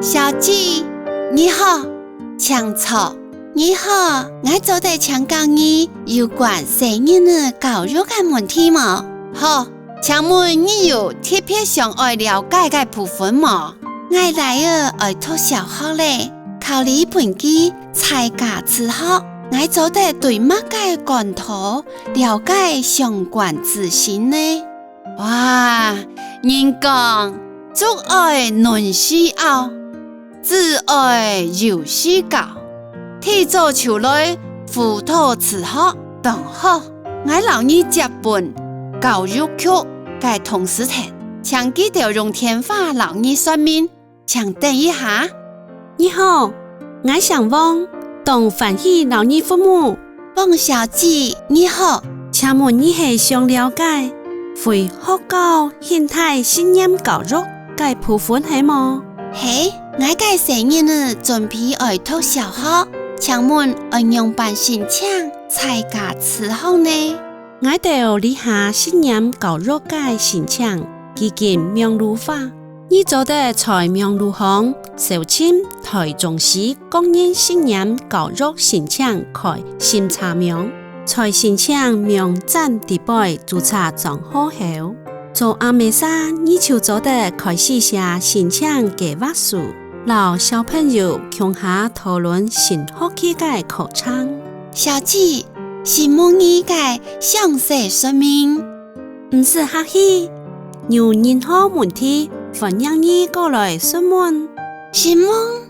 小姐，你好，请坐。你好，我做得請教你有關成人的教育的問題嗎？好，請問你有特別想要了解的部分嗎？我來愛讀小學咧，考你本機參加之後，我做得對乜嘅講圖了解相關資訊呢？哇，人講做愛論思考，自愛有思考。提早出來輔導辭學，當好。我留你接本教育局嘅同事聽，請記得用電話留你說明，請等一下。你好，我想問當歡喜留你父母。王小姐，你好，請問你係想了解非學校形態信念教育嘅部分係麼？係，我嘅成人呢準備愛讀小學。請問按樣辦申請參加之後呢？我哋理下信念教育嘅申請基金名錄化，你做得在名錄行首簽台中市公認信念教育申請開審查名，在申請名站地背註冊賬號後，做阿美莎你就做得開始寫申請計劃書。老小朋友共下討論新學期嘅課程。小姐，是問你嘅詳細說明。唔是客氣，有任何問題歡迎你過來詢問。詢問。